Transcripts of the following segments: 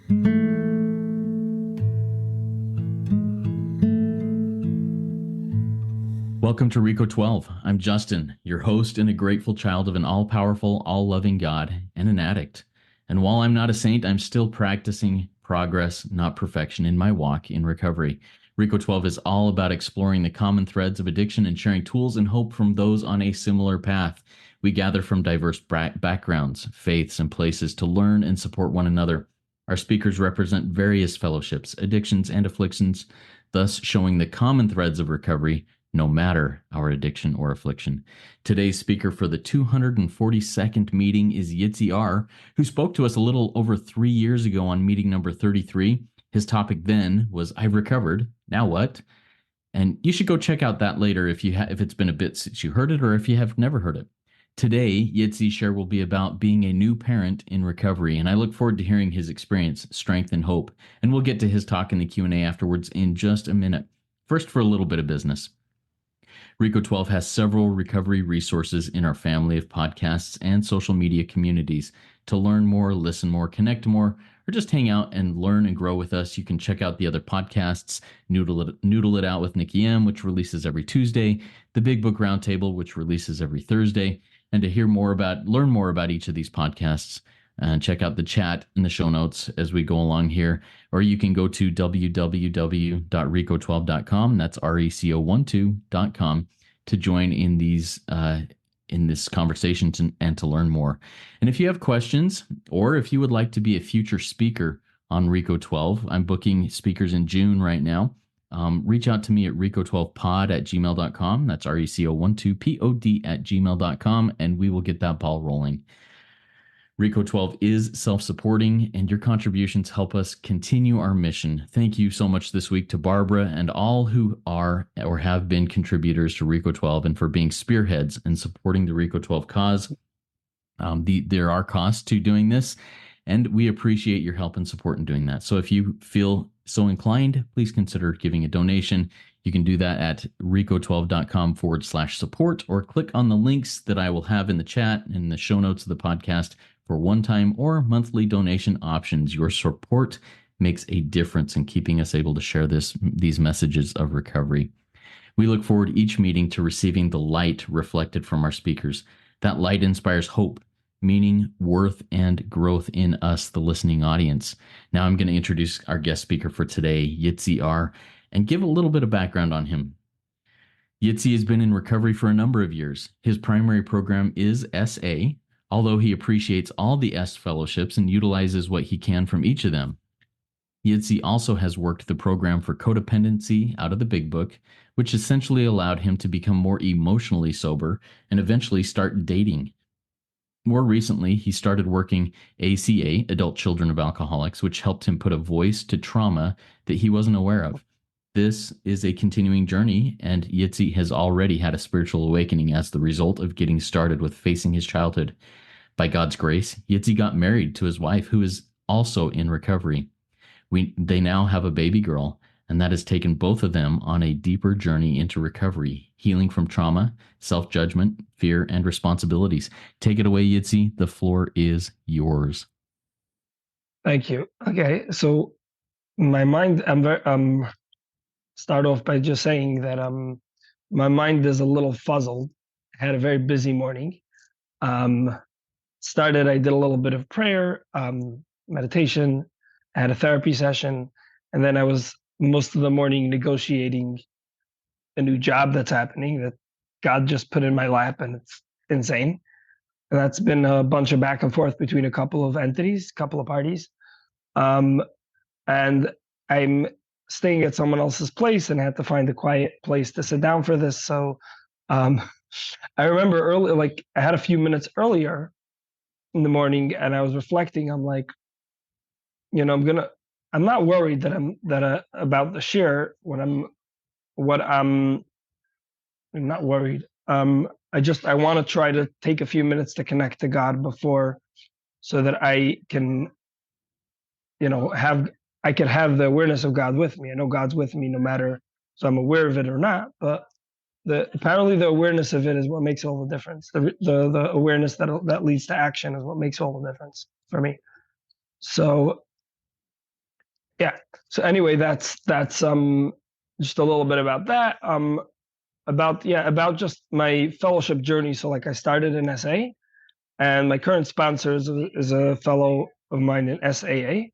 Welcome to RECO12. I'm Justin, your host and a grateful child of an all-powerful, all-loving God and an addict. And while I'm not a saint, I'm still practicing progress, not perfection, in my walk in recovery. RECO12 is all about exploring the common threads of addiction and sharing tools and hope from those on a similar path. We gather from diverse backgrounds, faiths, and places to learn and support one another. Our speakers represent various fellowships, addictions, and afflictions, thus showing the common threads of recovery no matter our addiction or affliction. Today's speaker for the 242nd meeting is Yitzy R, who spoke to us a little over 3 years ago on meeting number 33. His topic then was, I've recovered, now what? And you should go check out that later if it's been a bit since you heard it or if you have never heard it. Today, Yitzy's share will be about being a new parent in recovery, and I look forward to hearing his experience, strength, and hope. And we'll get to his talk in the Q&A afterwards in just a minute. First, for a little bit of business. RECO12 has several recovery resources in our family of podcasts and social media communities. To learn more, listen more, connect more, or just hang out and learn and grow with us, you can check out the other podcasts, Noodle It Out with Nikki M, which releases every Tuesday, the Big Book Roundtable, which releases every Thursday. And to learn more about each of these podcasts, and check out the chat in the show notes as we go along here. Or you can go to www.reco12.com. That's RECO12.com to join in this conversation and to learn more. And if you have questions, or if you would like to be a future speaker on RECO12, I'm booking speakers in June right now. Reach out to me at RECO12pod@gmail.com. That's RECO12pod@gmail.com, and we will get that ball rolling. RECO12 is self-supporting, and your contributions help us continue our mission. Thank you so much this week to Barbara and all who are or have been contributors to RECO12 and for being spearheads and supporting the RECO12 cause. There are costs to doing this, and we appreciate your help and support in doing that. So if you feel so inclined, please consider giving a donation. You can do that at reco12.com/support, or click on the links that I will have in the chat in the show notes of the podcast for one-time or monthly donation options. Your support makes a difference in keeping us able to share these messages of recovery. We look forward each meeting to receiving the light reflected from our speakers. That light inspires hope, meaning, worth, and growth in us, the listening audience. Now I'm going to introduce our guest speaker for today, Yitzy R, and give a little bit of background on him. Yitzy has been in recovery for a number of years. His primary program is SA, although he appreciates all the S fellowships and utilizes what he can from each of them. Yitzy also has worked the program for codependency out of the Big Book, which essentially allowed him to become more emotionally sober and eventually start dating. More recently, he started working ACA, Adult Children of Alcoholics, which helped him put a voice to trauma that he wasn't aware of. This is a continuing journey, and Yitzy has already had a spiritual awakening as the result of getting started with facing his childhood. By God's grace, Yitzy got married to his wife, who is also in recovery. They now have a baby girl, and that has taken both of them on a deeper journey into recovery, healing from trauma, self-judgment, fear, and responsibilities. Take it away, Yitzy. The floor is yours. Thank you. Okay, so my mind, start off by just saying that my mind is a little fuzzled. I had a very busy morning. I did a little bit of prayer, meditation, I had a therapy session, and then I was most of the morning negotiating a new job that's happening that God just put in my lap, and it's insane. And that's been a bunch of back and forth between a couple of entities, couple of parties. And I'm staying at someone else's place and had to find a quiet place to sit down for this. So I remember early, like I had a few minutes earlier in the morning, and I was reflecting. I'm like, I'm not worried about the share. I'm not worried. I want to try to take a few minutes to connect to God before, so that I can, I could have the awareness of God with me. I know God's with me no matter, so I'm aware of it or not, but apparently the awareness of it is what makes all the difference. The awareness that leads to action is what makes all the difference for me. So Yeah. So anyway, that's just a little bit about that. About just my fellowship journey. So like I started in SA, and my current sponsor is a fellow of mine in SAA.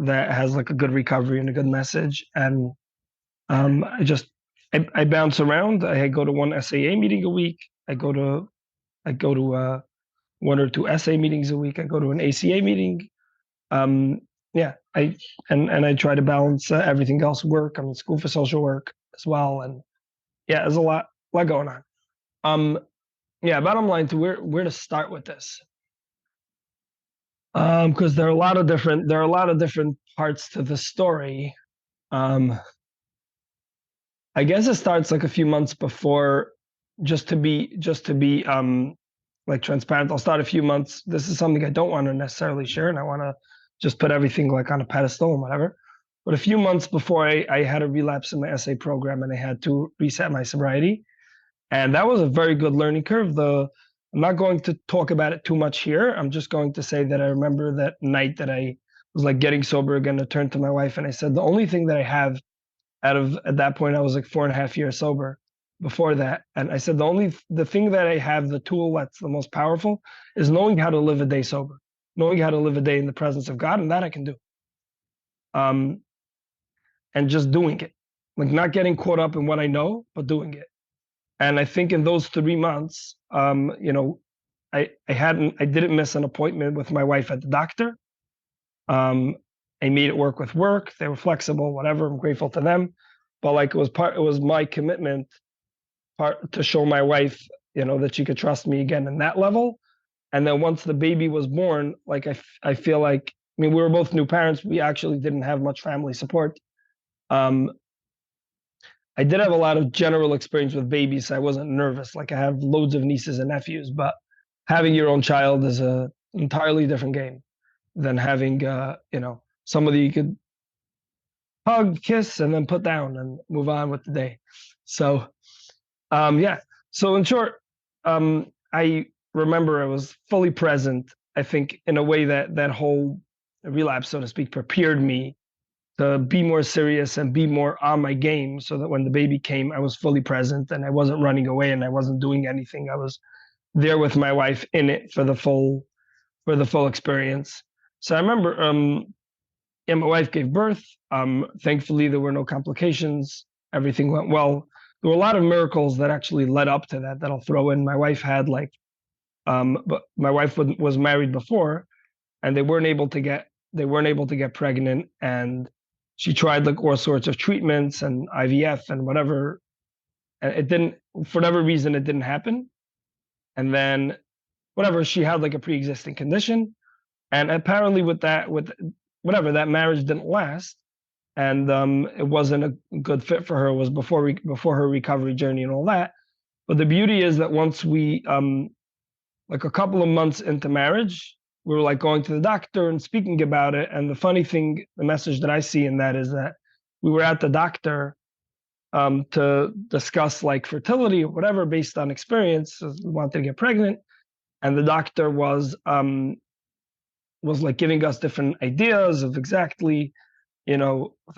That has like a good recovery and a good message. And I bounce around. I go to one SAA meeting a week. I go to one or two SA meetings a week. I go to an ACA meeting. Um, yeah, and I try to balance everything else. Work. I'm in school for social work as well, and yeah, there's a lot going on. Um, yeah, bottom line to where to start with this. Because there are a lot of different parts to the story. Um, I guess it starts like a few months before, just to be like transparent. I'll start a few months. This is something I don't want to necessarily share, and I want to just put everything like on a pedestal and whatever. But a few months before I had a relapse in my SA program and I had to reset my sobriety, and that was a very good learning curve. I'm not going to talk about it too much here. I'm just going to say that I remember that night that I was like getting sober again. I turned to my wife and I said, the only thing that I have out of at that point I was like 4.5 years sober before that, and I said the thing that I have, the tool that's the most powerful, is knowing how to live a day sober, knowing how to live a day in the presence of God, and that I can do. Um, and just doing it, like not getting caught up in what I know, but doing it. And I think in those 3 months, I didn't miss an appointment with my wife at the doctor. Um, I made it work with work. They were flexible, whatever. I'm grateful to them. But like it was my commitment part to show my wife, that she could trust me again in that level. And then once the baby was born, like I feel like, I mean, we were both new parents. We actually didn't have much family support. Um, I did have a lot of general experience with babies, so I wasn't nervous. Like I have loads of nieces and nephews, but having your own child is a entirely different game than having somebody you could hug, kiss, and then put down and move on with the day. So yeah. So in short, I remember I was fully present. I think in a way that that whole relapse, so to speak, prepared me to be more serious and be more on my game, so that when the baby came, I was fully present and I wasn't running away and I wasn't doing anything. I was there with my wife in it for the full experience. So I remember, yeah, my wife gave birth. Thankfully, there were no complications. Everything went well. There were a lot of miracles that actually led up to that. That I'll throw in. My wife had like, but my wife was married before, and they weren't able to get pregnant, and she tried like all sorts of treatments and IVF and whatever, and it didn't, for whatever reason it didn't happen. And then whatever, she had like a pre-existing condition, and apparently with whatever, that marriage didn't last, and it wasn't a good fit for her. It was before her recovery journey and all that. But the beauty is that once we like a couple of months into marriage, we were like going to the doctor and speaking about it. And the funny thing, the message that I see in that is that we were at the doctor to discuss like fertility or whatever based on experience. We wanted to get pregnant, and the doctor was like giving us different ideas of exactly,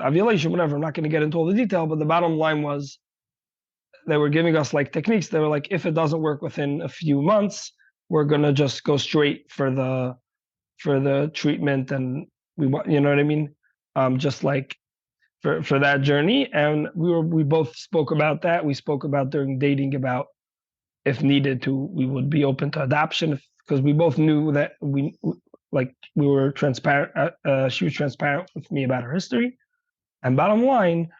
ovulation, whatever. I'm not going to get into all the detail, but the bottom line was they were giving us like techniques. They were like, if it doesn't work within a few months, we're going to just go straight for the treatment, and we want, you know what I mean? Just like for that journey. And we both spoke about that. We spoke about during dating about if needed to, we would be open to adoption, because we both knew that we were transparent. She was transparent with me about her history. And bottom line,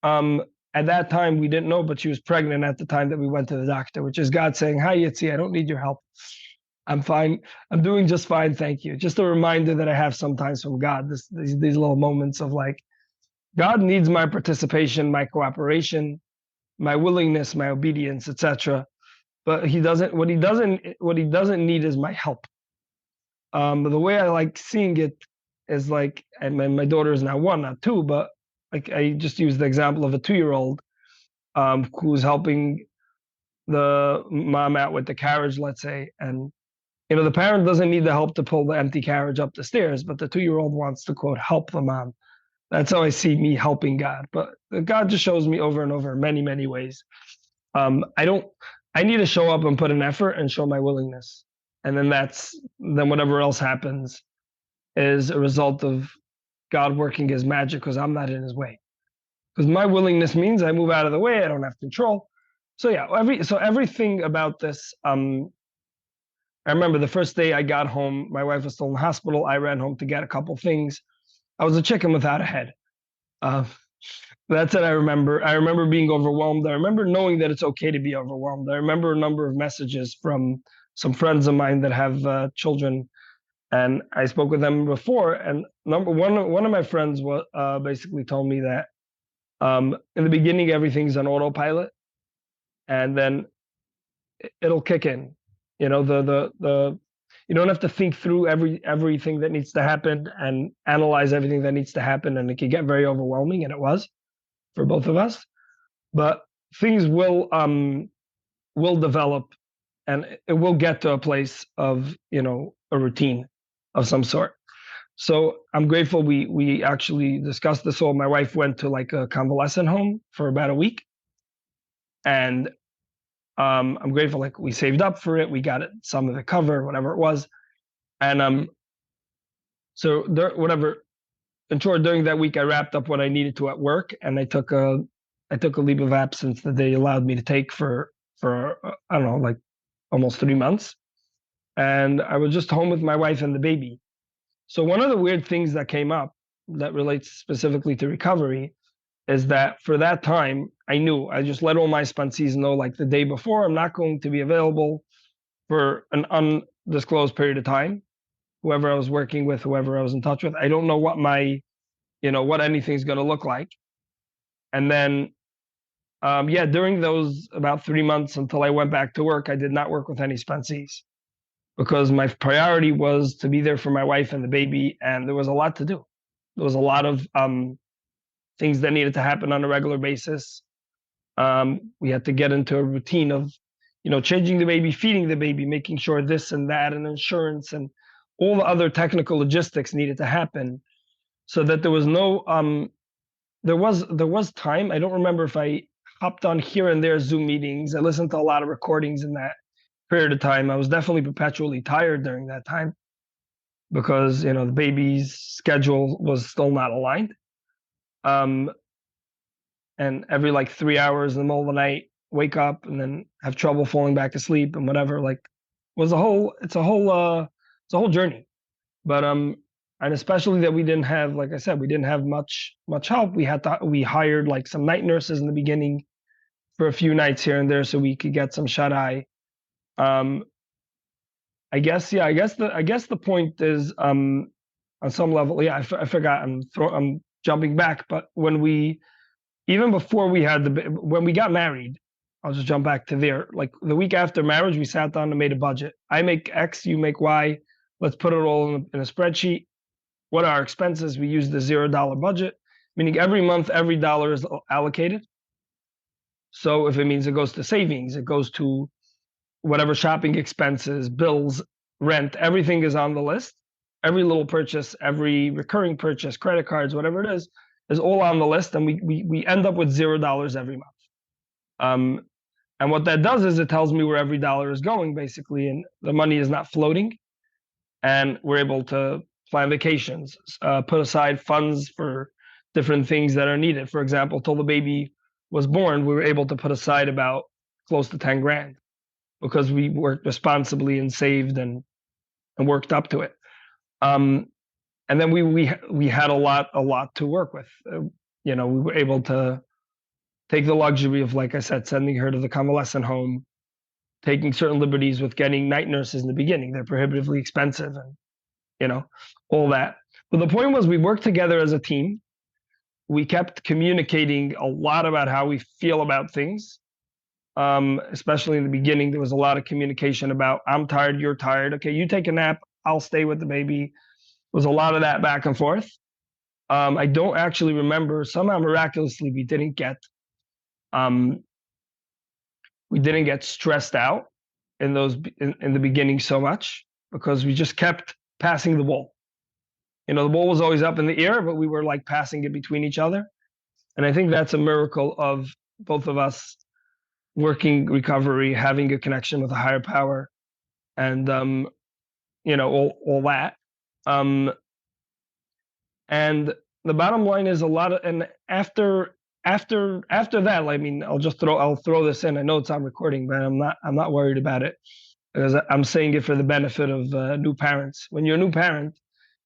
um, at that time we didn't know, but she was pregnant at the time that we went to the doctor, which is God saying, "Hi, Yitzy, I don't need your help. I'm fine. I'm doing just fine. Thank you." Just a reminder that I have sometimes from God. These little moments of like, God needs my participation, my cooperation, my willingness, my obedience, etc. But he doesn't. What he doesn't need is my help. The way I like seeing it is like, and my daughter is now 1, not 2, but like I just use the example of a 2-year-old who's helping the mom out with the carriage, let's say, and the parent doesn't need the help to pull the empty carriage up the stairs, but the 2-year-old wants to quote help the mom. That's how I see me helping God. But God just shows me over and over many, many ways. I don't. I need to show up and put an effort and show my willingness, and then whatever else happens is a result of God working His magic because I'm not in His way. Because my willingness means I move out of the way. I don't have control. So yeah, everything about this. I remember the first day I got home, my wife was still in the hospital. I ran home to get a couple things. I was a chicken without a head. Uh, that's what I remember. I remember being overwhelmed. I remember knowing that it's okay to be overwhelmed. I remember a number of messages from some friends of mine that have children, and I spoke with them before. And one of my friends basically told me that in the beginning everything's on autopilot, and then it'll kick in. The you don't have to think through everything that needs to happen and analyze everything that needs to happen, and it can get very overwhelming, and it was for both of us. But things will develop, and it will get to a place of a routine of some sort. So I'm grateful we actually discussed this. So my wife went to like a convalescent home for about a week, and I'm grateful like we saved up for it. We got it, some of the cover, whatever it was, and so whatever. In short, during that week, I wrapped up what I needed to at work, and I took a leave of absence that they allowed me to take for I don't know, like almost 3 months, and I was just home with my wife and the baby. So one of the weird things that came up that relates specifically to recovery is that for that time, I just let all my sponsees know like the day before, I'm not going to be available for an undisclosed period of time. Whoever I was working with, whoever I was in touch with, I don't know what anything's going to look like. And then, yeah, during those about 3 months until I went back to work, I did not work with any sponsees because my priority was to be there for my wife and the baby, and there was a lot to do. There was a lot of things that needed to happen on a regular basis. We had to get into a routine of, changing the baby, feeding the baby, making sure this and that, and insurance, and all the other technical logistics needed to happen, so that there was no there was time. I don't remember if I hopped on here and there Zoom meetings. I listened to a lot of recordings in that period of time. I was definitely perpetually tired during that time because the baby's schedule was still not aligned. Um, and every like 3 hours in the middle of the night, wake up and then have trouble falling back to sleep and whatever. Like, it's a whole journey. But and especially that we didn't have, like I said, we didn't have much help. We hired like some night nurses in the beginning for a few nights here and there so we could get some shut eye. Um, I guess the point is on some level, yeah, I forgot. I'm jumping back, but even before when we got married, I'll just jump back to there. Like the week after marriage, we sat down and made a budget. I make X, you make Y. Let's put it all in a spreadsheet. What are our expenses? We use the $0 budget, meaning every month, every dollar is allocated. So if it means it goes to savings, it goes to whatever shopping expenses, bills, rent, everything is on the list. Every little purchase, every recurring purchase, credit cards, whatever it is all on the list, and we end up with $0 every month. And what that does is it tells me where every dollar is going, basically, and the money is not floating, and we're able to plan vacations, put aside funds for different things that are needed. For example, till the baby was born, we were able to put aside about close to 10 grand because we worked responsibly and saved and worked up to it. And then we had a lot to work with. We were able to take the luxury of, like I said, sending her to the convalescent home, taking certain liberties with getting night nurses in the beginning. They're prohibitively expensive, and all that. But the point was, we worked together as a team. We kept communicating a lot about how we feel about things. Especially in the beginning, there was a lot of communication about, I'm tired, you're tired. Okay, you take a nap, I'll stay with the baby. Was a lot of that back and forth. I don't actually remember. Somehow miraculously, we didn't get stressed out in the beginning so much. because we just kept passing the ball. The ball was always up in the air, but we were like passing it between each other. And I think that's a miracle of both of us working recovery, having a connection with a higher power, and all that. And the bottom line is a lot of, and after that, I mean, I'll throw this in. I know it's on recording, but I'm not worried about it because I'm saying it for the benefit of new parents. When you're a new parent,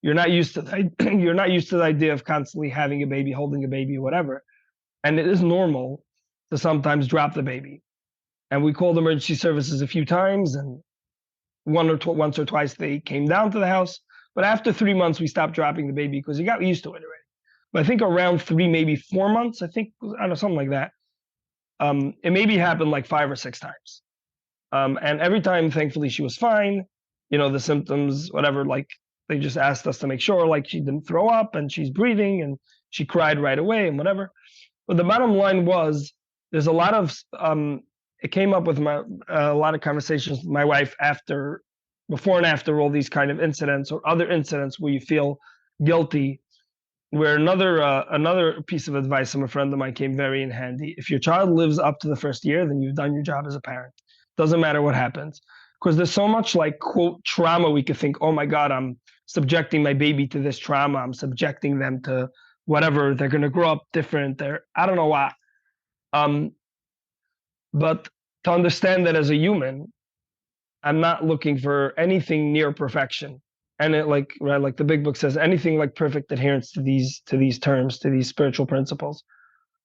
you're not used to you're not used to the idea of constantly having a baby, holding a baby, whatever. And it is normal to sometimes drop the baby. And we called emergency services a few times, and once or twice they came down to the house. But after 3 months, we stopped dropping the baby because he got used to it already. But I think around 3, maybe 4 months, I don't know, something like that. It maybe happened like 5 or 6 times. And every time, thankfully, she was fine. The symptoms, whatever, like they just asked us to make sure like she didn't throw up and she's breathing and she cried right away and whatever. But the bottom line was there's a lot of, it came up with a lot of conversations with my wife before and after all these kind of incidents or other incidents where you feel guilty, where another piece of advice from a friend of mine came very in handy. If your child lives up to the first year, then you've done your job as a parent. Doesn't matter what happens. Because there's so much like, quote, trauma we could think, oh my God, I'm subjecting my baby to this trauma. I'm subjecting them to whatever. They're going to grow up different. I don't know why. But to understand that as a human, I'm not looking for anything near perfection. And it like the big book says, anything like perfect adherence to these terms, to these spiritual principles.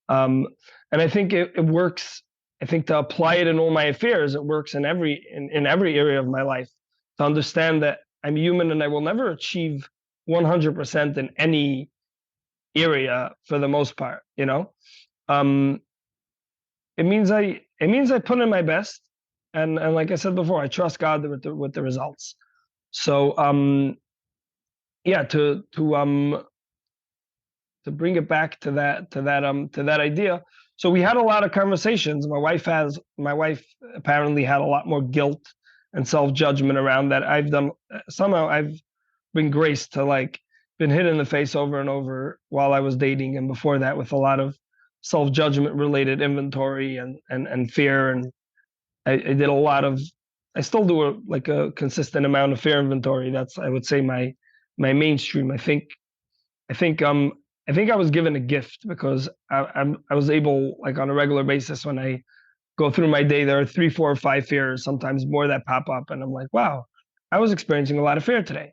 And I think it works. I think to apply it in all my affairs, it works in every area of my life. To understand that I'm human and I will never achieve 100% in any area for the most part. It means I put in my best, and like I said before, I trust God with the results. So yeah, to bring it back to that idea. So we had a lot of conversations. My wife apparently had a lot more guilt and self-judgment around that. I've been graced to been hit in the face over and over while I was dating and before that with a lot of self-judgment related inventory and fear. And I did a lot of, I still do a consistent amount of fear inventory. That's, I would say, my mainstream. I think I was given a gift because I was able, like on a regular basis, when I go through my day, there are 3, 4, or 5 fears, sometimes more, that pop up, and I'm like, wow, I was experiencing a lot of fear today,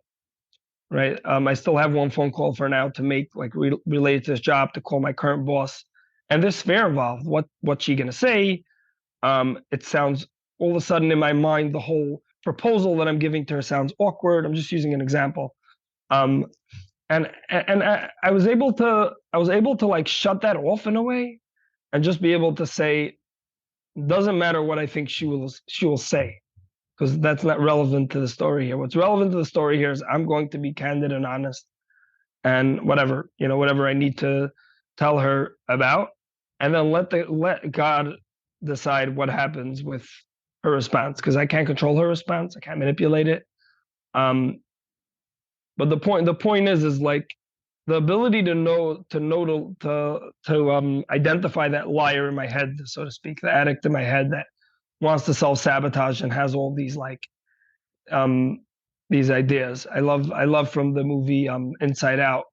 right? I still have one phone call for now to make, related to this job, to call my current boss, and there's fear involved. What's she gonna say? It sounds, all of a sudden in my mind, the whole proposal that I'm giving to her sounds awkward. I'm just using an example. And I was able to shut that off in a way and just be able to say, doesn't matter what I think she will say, because that's not relevant to the story here. What's relevant to the story here is I'm going to be candid and honest, and whatever I need to tell her about, and then let God decide what happens with her response, because I can't control her response. I can't manipulate it. But the point is like the ability to identify that liar in my head, so to speak, the addict in my head that wants to self-sabotage and has all these these ideas. I love from the movie Inside Out,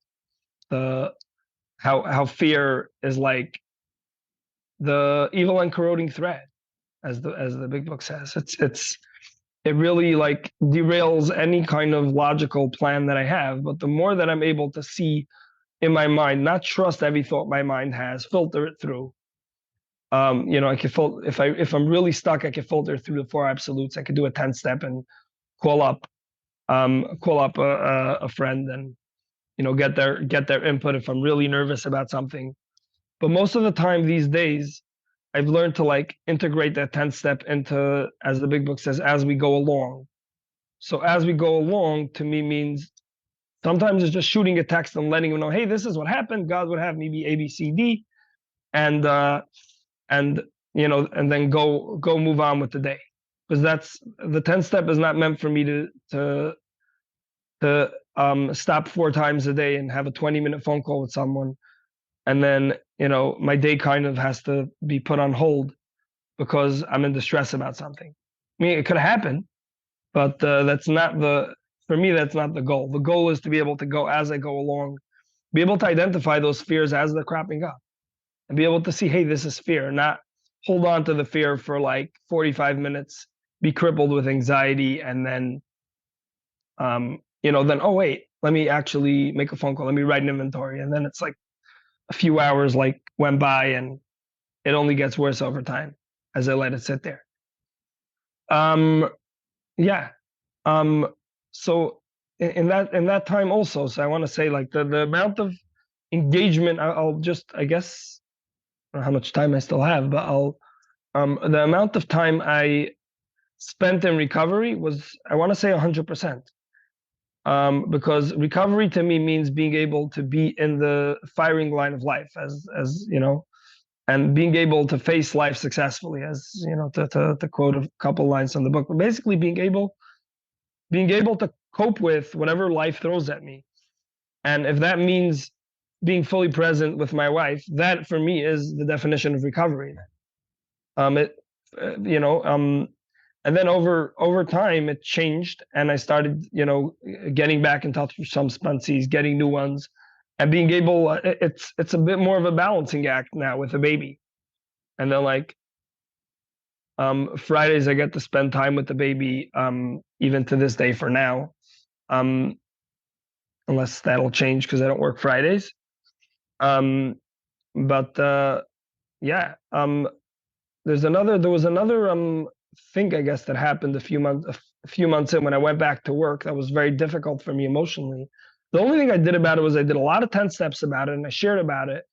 how fear is like the evil and corroding thread, as the big book says. It really derails any kind of logical plan that I have. But the more that I'm able to see in my mind, not trust every thought my mind has, filter it through. I can if I'm really stuck, I can filter through the 4 absolutes. I could do a 10-step and call up a friend and get their input if I'm really nervous about something. But most of the time these days, I've learned to integrate that 10-step into, as the big book says, as we go along. So as we go along, to me, means sometimes it's just shooting a text and letting them know, hey, this is what happened. God would have me be A, B, C, D, and then go move on with the day. because that's the 10 step is not meant for me to stop 4 times a day and have a 20-minute phone call with someone, and then my day kind of has to be put on hold because I'm in distress about something. I mean, it could happen, but that's not the for me. That's not the goal. The goal is to be able to go as I go along, be able to identify those fears as they're cropping up, and be able to see, hey, this is fear, not hold on to the fear for like 45 minutes, be crippled with anxiety, and then oh wait, let me actually make a phone call, let me write an inventory, and then it's like a few hours like went by, and it only gets worse over time as I let it sit there. Um, yeah. Um, so in that time also, so I want to say like the amount of engagement, I'll just, I guess, I don't know how much time I still have, but the amount of time I spent in recovery was, I want to say, 100%. Because recovery to me means being able to be in the firing line of life, as and being able to face life successfully, as to quote a couple lines from the book, but basically being able to cope with whatever life throws at me. And if that means being fully present with my wife, that for me is the definition of recovery. It, you know, and then over time it changed, and I started, getting back in touch with some sponsees, getting new ones, and being able. It's a bit more of a balancing act now with a baby, and then like Fridays I get to spend time with the baby, even to this day for now, um, unless that'll change because I don't work Fridays. Um, but yeah, there was another thing, I guess, that happened a few months in, when I went back to work, that was very difficult for me emotionally. The only thing I did about it was I did a lot of 10 steps about it, and I shared about it.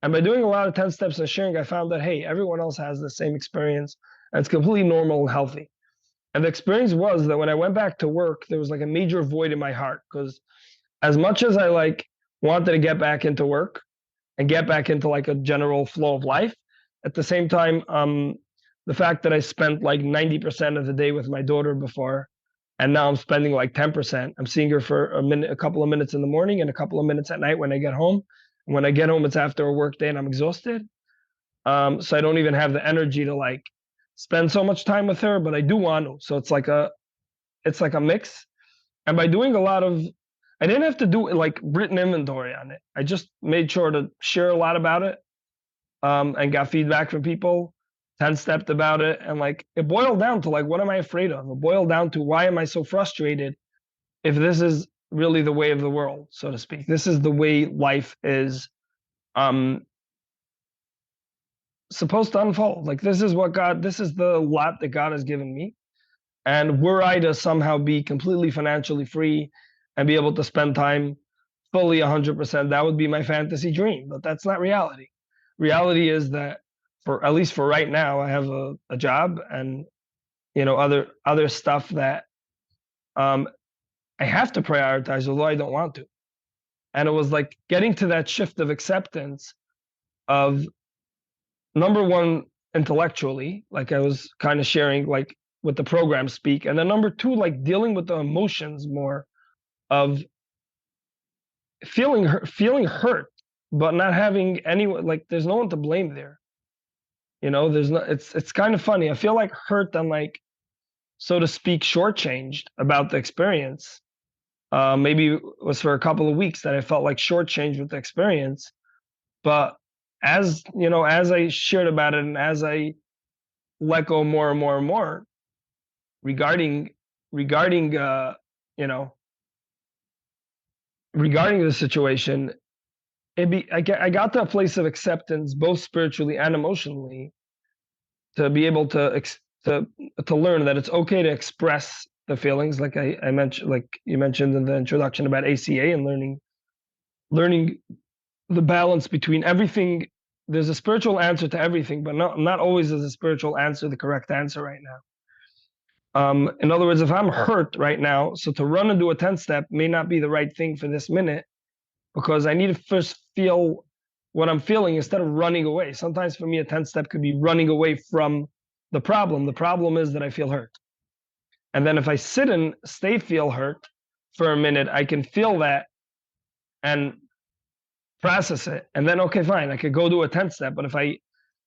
And by doing a lot of 10 steps and sharing, I found that, hey, everyone else has the same experience, and it's completely normal and healthy. And the experience was that when I went back to work, there was like a major void in my heart, because as much as I like wanted to get back into work and get back into like a general flow of life, at the same time, the fact that I spent like 90% of the day with my daughter before, and now I'm spending like 10%. I'm seeing her for a couple of minutes in the morning and a couple of minutes at night when I get home. And when I get home, it's after a work day and I'm exhausted. So I don't even have the energy to like spend so much time with her, but I do want to. So it's like a mix. And by doing a lot of, I didn't have to do like written inventory on it. I just made sure to share a lot about it, and got feedback from people, 10 stepped about it. And like, it boiled down to like, what am I afraid of? It boiled down to, why am I so frustrated if this is really the way of the world, so to speak? This is the way life is um, supposed to unfold. Like, this is the lot that God has given me. And were I to somehow be completely financially free and be able to spend time fully 100%, that would be my fantasy dream. But that's not reality. Reality is that, for at least for right now, I have a job and other stuff that um, I have to prioritize, although I don't want to. And it was like getting to that shift of acceptance of, number one, intellectually, like I was kind of sharing, like with the program speak, and then number two, like dealing with the emotions more of feeling hurt, but not having anyone, like there's no one to blame there. There's no. It's kind of funny. I feel like hurt and like, so to speak, shortchanged about the experience. Maybe it was for a couple of weeks that I felt like shortchanged with the experience. But as I shared about it and as I let go more and more and more regarding you know regarding the situation, I got to a place of acceptance, both spiritually and emotionally, to be able to learn that it's okay to express the feelings, like I mentioned, like you mentioned in the introduction about ACA, and learning the balance between everything. There's a spiritual answer to everything, but not always is a spiritual answer the correct answer right now. In other words, if I'm hurt right now, so to run and do a 10 step may not be the right thing for this minute, because I need to first feel what I'm feeling instead of running away. Sometimes for me, a 10 step could be running away from the problem. The problem is that I feel hurt. And then if I sit and feel hurt for a minute, I can feel that and process it. And then, okay, fine, I could go to a 10th step. But if I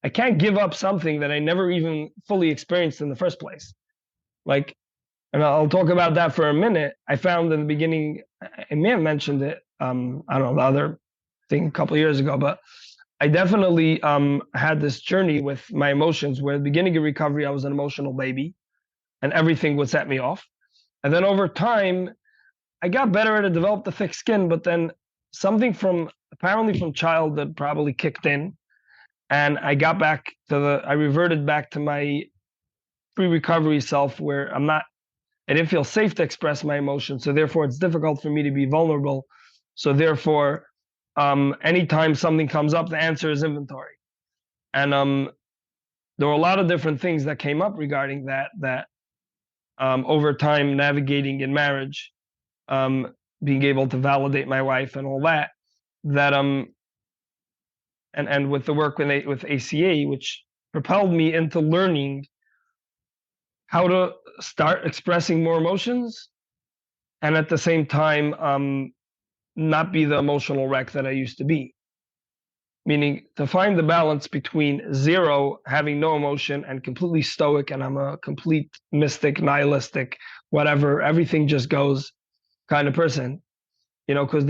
can't give up something that I never even fully experienced in the first place. Like, and I'll talk about that for a minute. I found in the beginning, I may have mentioned it, I don't know, the other thing a couple of years ago, but I definitely had this journey with my emotions where at the beginning of recovery, I was an emotional baby and everything would set me off. And then over time, I got better at it, developed a thick skin, but then something from apparently from childhood probably kicked in. And I reverted back to my pre-recovery self where I didn't feel safe to express my emotions. So therefore it's difficult for me to be vulnerable. So therefore, anytime something comes up, the answer is inventory. And there were a lot of different things that came up regarding that over time navigating in marriage, being able to validate my wife and all that, and with the work with ACA, which propelled me into learning how to start expressing more emotions and at the same time not be the emotional wreck that I used to be. Meaning to find the balance between zero, having no emotion, and completely stoic, and I'm a complete mystic, nihilistic, whatever, everything just goes kind of person. Because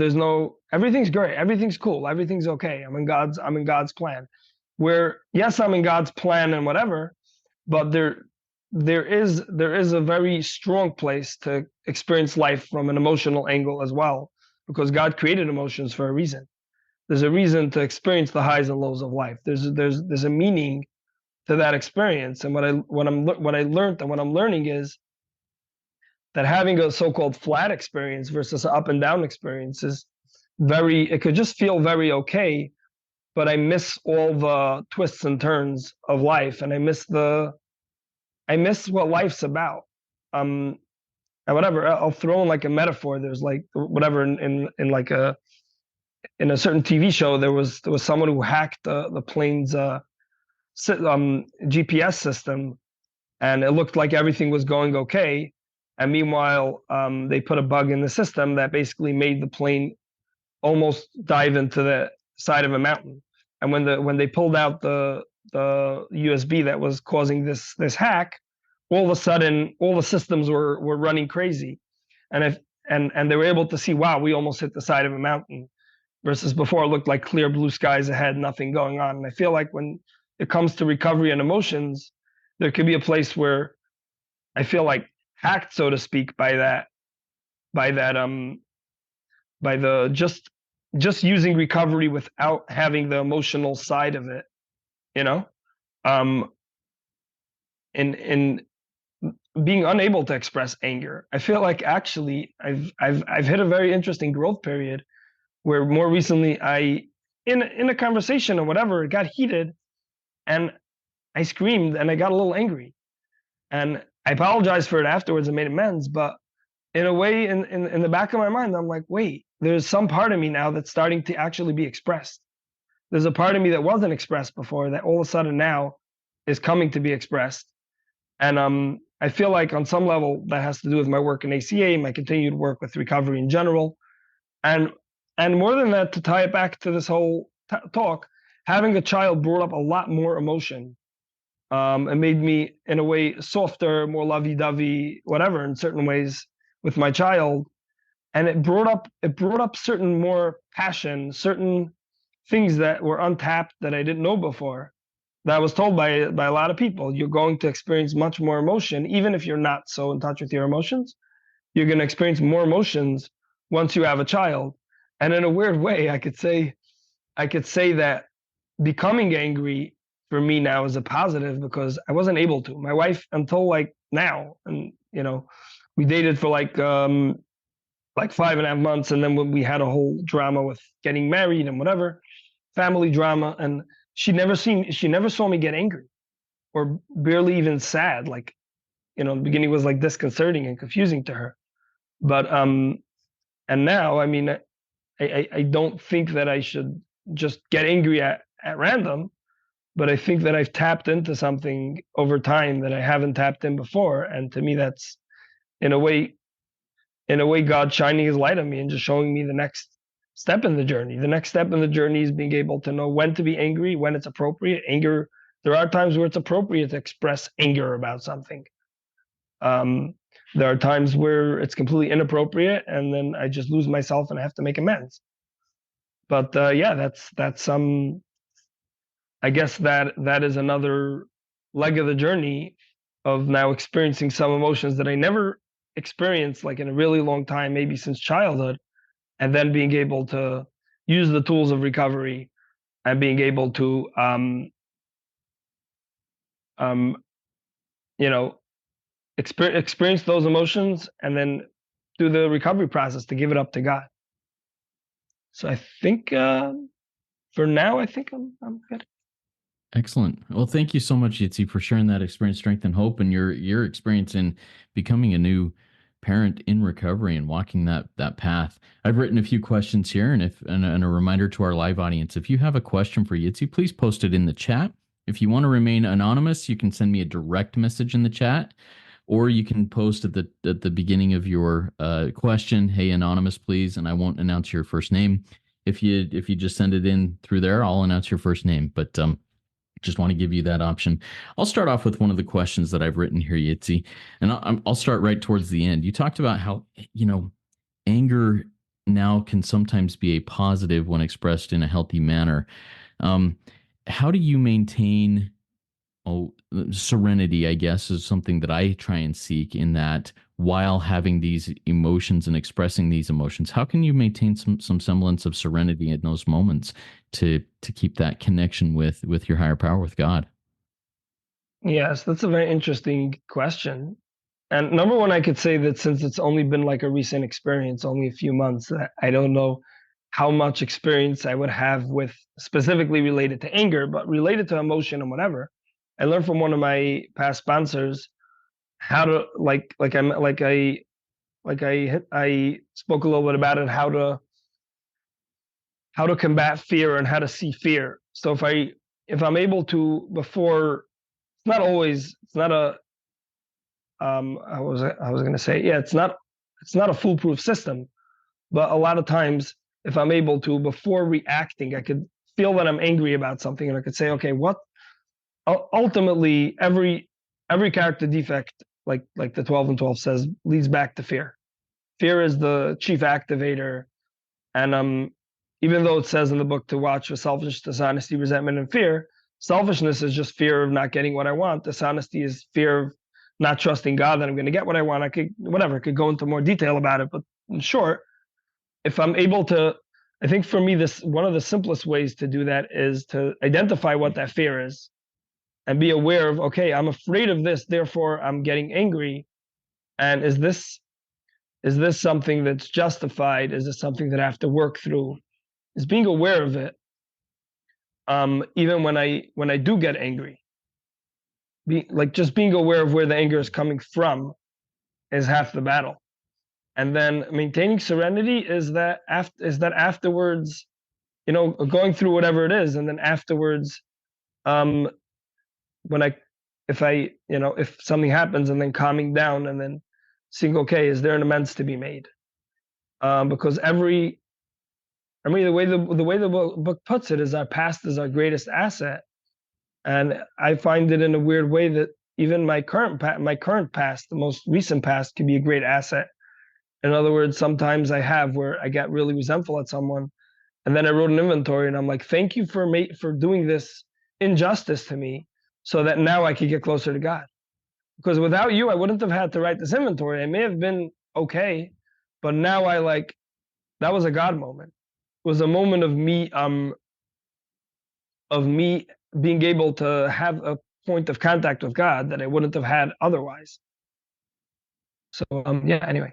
everything's great, everything's cool, everything's okay. I'm in God's plan. Where yes, I'm in God's plan and whatever, but there is a very strong place to experience life from an emotional angle as well, because God created emotions for a reason. There's a reason to experience the highs and lows of life. There's a meaning to that experience. And what I learned and what I'm learning is that having a so-called flat experience versus an up and down experience is it could just feel very okay, but I miss all the twists and turns of life, and I miss what life's about. And whatever, I'll throw in like a metaphor. There's like whatever in like in a certain TV show, there was someone who hacked the plane's GPS system, and it looked like everything was going okay. And meanwhile, they put a bug in the system that basically made the plane almost dive into the side of a mountain. And when they pulled out the USB that was causing this hack, all of a sudden all the systems were running crazy, and they were able to see, wow, we almost hit the side of a mountain, versus before it looked like clear blue skies ahead, nothing going on. And I feel like when it comes to recovery and emotions, there could be a place where I feel like hacked, so to speak, by the just using recovery without having the emotional side of it, you know, in being unable to express anger. I feel like actually I've hit a very interesting growth period where more recently in a conversation or whatever, it got heated and I screamed and I got a little angry, and I apologized for it afterwards and made amends. But in a way, in the back of my mind, I'm like, wait, there's some part of me now that's starting to actually be expressed. There's a part of me that wasn't expressed before that all of a sudden now is coming to be expressed. And I feel like on some level that has to do with my work in ACA, my continued work with recovery in general, and more than that, to tie it back to this whole talk, having a child brought up a lot more emotion. It made me, in a way, softer, more lovey-dovey, whatever, in certain ways with my child, and it brought up certain more passion, certain things that were untapped that I didn't know before. That I was told by a lot of people, you're going to experience much more emotion, even if you're not so in touch with your emotions. You're going to experience more emotions once you have a child. And in a weird way, I could say that becoming angry for me now is a positive, because I wasn't able to. My wife, until like now, and we dated for like 5.5 months, and then when we had a whole drama with getting married and whatever, family drama, and she never saw me get angry or barely even sad. Like, the beginning was like disconcerting and confusing to her. But and now, I mean, I don't think that I should just get angry at random, but I think that I've tapped into something over time that I haven't tapped in before. And to me, in a way, God shining his light on me and just showing me the next step in the journey. The next step in the journey is being able to know when to be angry, when it's appropriate. Anger, there are times where it's appropriate to express anger about something. Um, there are times where it's completely inappropriate, and then I just lose myself and I have to make amends. But yeah, that's I guess that is another leg of the journey of now experiencing some emotions that I never experienced like in a really long time, maybe since childhood, and then being able to use the tools of recovery and being able to um, you know experience those emotions and then do the recovery process to give it up to God. So I think for now, I think I'm good. Excellent. Well, thank you so much, Yitzy, for sharing that experience, strength, and hope, and your experience in becoming a new parent in recovery and walking that path. I've written a few questions here, and and a reminder to our live audience: if you have a question for Yitzy, please post it in the chat. If you want to remain anonymous, you can send me a direct message in the chat, or you can post at the beginning of your question, "Hey, anonymous, please," and I won't announce your first name. If you just send it in through there, I'll announce your first name. But just want to give you that option. I'll start off with one of the questions that I've written here, Yitzy, and I'll start right towards the end. You talked about how, anger now can sometimes be a positive when expressed in a healthy manner. Um, how do you maintain serenity, I guess, is something that I try and seek in that while having these emotions and expressing these emotions, how can you maintain some semblance of serenity in those moments to keep that connection with your higher power, with God? Yes, that's a very interesting question. And number one, I could say that since it's only been like a recent experience, only a few months, I don't know how much experience I would have with specifically related to anger, but related to emotion and whatever. I learned from one of my past sponsors how to I spoke a little bit about it, how to combat fear and how to see fear. So if I'm able to before, it's not always, it's not a I was going to say, yeah, it's not a foolproof system, but a lot of times if I'm able to before reacting, I could feel that I'm angry about something and I could say, okay, what ultimately every character defect, like the 12 and 12 says, leads back to fear. Fear is the chief activator, and even though it says in the book to watch for selfishness, dishonesty, resentment, and fear, selfishness is just fear of not getting what I want. Dishonesty is fear of not trusting God that I'm going to get what I want. I could go into more detail about it, but in short, if I'm able to, I think for me, this one of the simplest ways to do that is to identify what that fear is and be aware of, okay, I'm afraid of this, therefore I'm getting angry. And is this something that's justified? Is this something that I have to work through? Is being aware of it, even when I do get angry. Like just being aware of where the anger is coming from is half the battle. And then maintaining serenity is that afterwards, going through whatever it is, and then afterwards, um, when if something happens, and then calming down, and then seeing, okay, is there an amends to be made? Because the way the book puts it is our past is our greatest asset, and I find it in a weird way that even my current past, the most recent past, can be a great asset. In other words, sometimes I have where I get really resentful at someone, and then I wrote an inventory, and I'm like, thank you for doing this injustice to me, so that now I could get closer to God. Because without you, I wouldn't have had to write this inventory. I may have been okay, but now that was a God moment. It was a moment of me being able to have a point of contact with God that I wouldn't have had otherwise. So yeah. Anyway.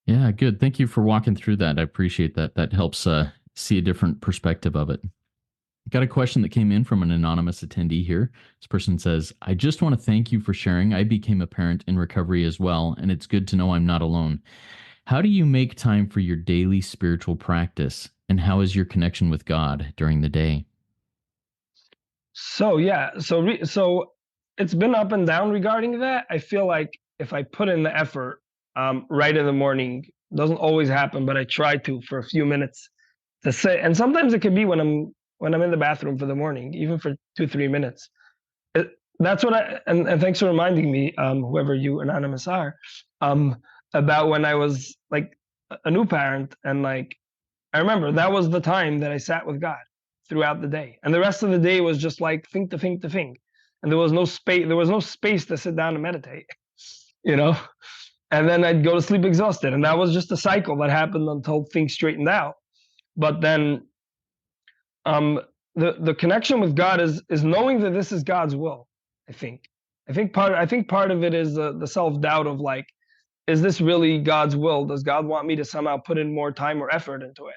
Yeah, good. Thank you for walking through that. I appreciate that. That helps see a different perspective of it. Got a question that came in from an anonymous attendee here. This person says, I just want to thank you for sharing. I became a parent in recovery as well, and it's good to know I'm not alone. How do you make time for your daily spiritual practice, and how is your connection with God during the day? So yeah. So it's been up and down regarding that. I feel like if I put in the effort, right in the morning. Doesn't always happen, but I try to for a few minutes to sit. And sometimes it could be when I'm in the bathroom for the morning, even for 2 3 minutes. It, that's what and thanks for reminding me, whoever you anonymous are, um, about when I was like a new parent, and like I remember that was the time that I sat with God throughout the day, and the rest of the day was just like think to think to think, and there was no space. There was no space to sit down and meditate, you know. And then I'd go to sleep exhausted, and that was just a cycle that happened until things straightened out. But then, um, the connection with God is knowing that this is God's will. I think. I think part of it is the self doubt of like, is this really God's will? Does God want me to somehow put in more time or effort into it?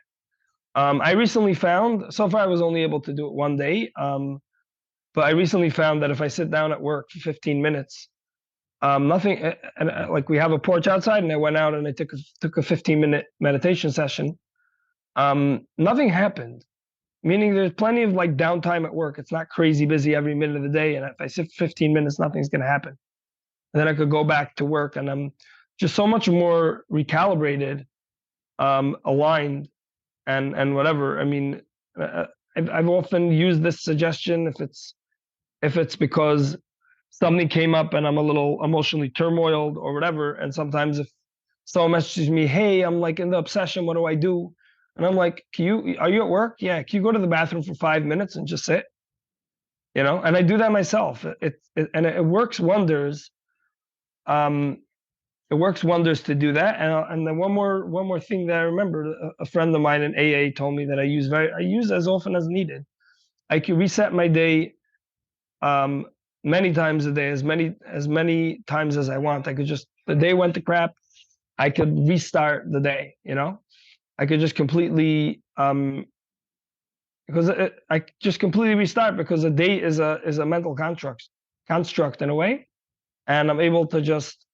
I recently found, so far I was only able to do it one day, but I recently found that if I sit down at work for 15 minutes, nothing, and like we have a porch outside, and I went out and I took a 15-minute meditation session. Nothing happened, meaning there's plenty of like downtime at work. It's not crazy busy every minute of the day, and if I sit 15 minutes, nothing's going to happen. And then I could go back to work, and I'm just so much more recalibrated, aligned, and whatever. I mean, I've often used this suggestion if it's because something came up and I'm a little emotionally turmoiled or whatever. And sometimes if someone messages me, "Hey, I'm like in the obsession. What do I do?" And I'm like, are you at work? Yeah. Can you go to the bathroom for 5 minutes and just sit? You know, and I do that myself. And it works wonders. Um, it works wonders to do that. And then one more thing that I remember, a friend of mine in AA told me that I use as often as needed. I can reset my day, um, many times a day, as many times as I want. I could just, the day went to crap, I could restart the day. You know, I could just completely, because I just completely restart, because a day is a mental construct in a way, and I'm able to just,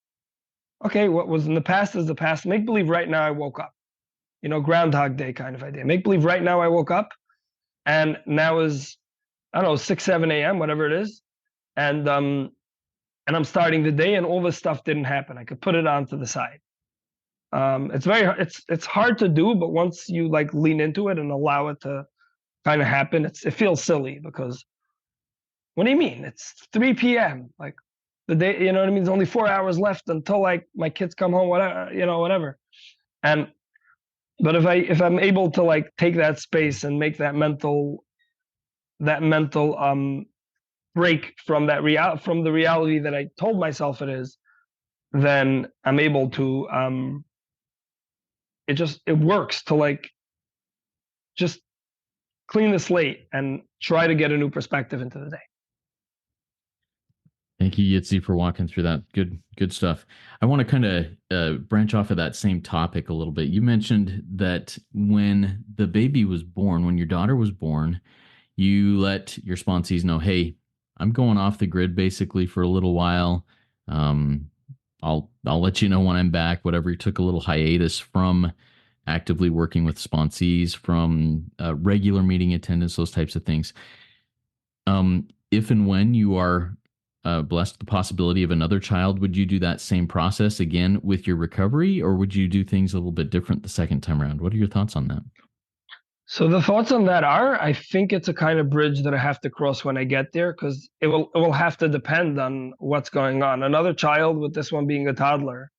okay, what was in the past is the past. Make believe right now I woke up. You know, Groundhog Day kind of idea. Make believe right now I woke up, and now is, I don't know, 6 7 a.m., whatever it is, and I'm starting the day, and all this stuff didn't happen. I could put it onto the side. It's hard to do, but once you like lean into it and allow it to kind of happen, it feels silly, because what do you mean? It's 3 p.m. Like the day, you know what I mean? There's only 4 hours left until like my kids come home, whatever, you know, whatever. And but if I'm able to like take that space and make that mental break from from the reality that I told myself it is, then I'm able to it works to like just clean the slate and try to get a new perspective into the day. Thank you, Yitzy, for walking through that. Good stuff. I want to kind of branch off of that same topic a little bit. You mentioned that when the baby was born, when your daughter was born, you let your sponsees know, "Hey, I'm going off the grid basically for a little while. Um, I'll let you know when I'm back." Whatever, you took a little hiatus from actively working with sponsees, from regular meeting attendance, those types of things. If and when you are blessed with the possibility of another child, would you do that same process again with your recovery, or would you do things a little bit different the second time around? What are your thoughts on that? So the thoughts on that are, I think it's a kind of bridge that I have to cross when I get there, because it will have to depend on what's going on. Another child, with this one being a toddler,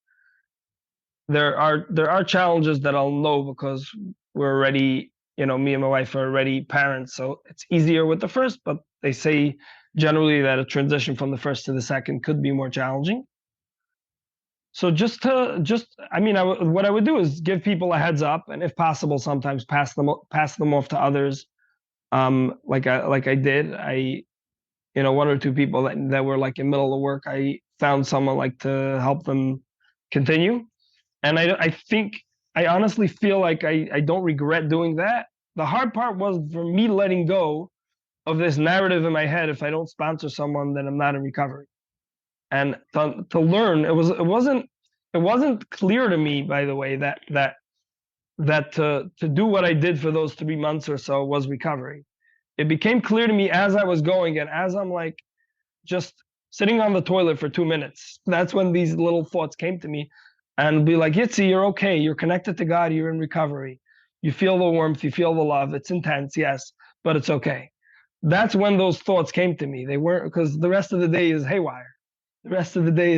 there are challenges that I'll know, because we're already, you know, me and my wife are already parents, so it's easier with the first. But they say generally that a transition from the first to the second could be more challenging. So I mean, what I would do is give people a heads up, and if possible, sometimes pass them off to others. Like I did, you know, one or two people that were like in middle of work, I found someone like to help them continue. And I think, I honestly feel like I don't regret doing that. The hard part was for me letting go of this narrative in my head: if I don't sponsor someone, then I'm not in recovery. And to learn, it wasn't clear to me, by the way, that to do what I did for those 3 months or so was recovery. It became clear to me as I was going, and as I'm like just sitting on the toilet for 2 minutes. That's when these little thoughts came to me. and be like, Yitzy, you're okay. You're connected to God. You're in recovery. You feel the warmth. You feel the love. It's intense, yes, but it's okay. That's when those thoughts came to me. They weren't, because the rest of the day is haywire. The rest of the day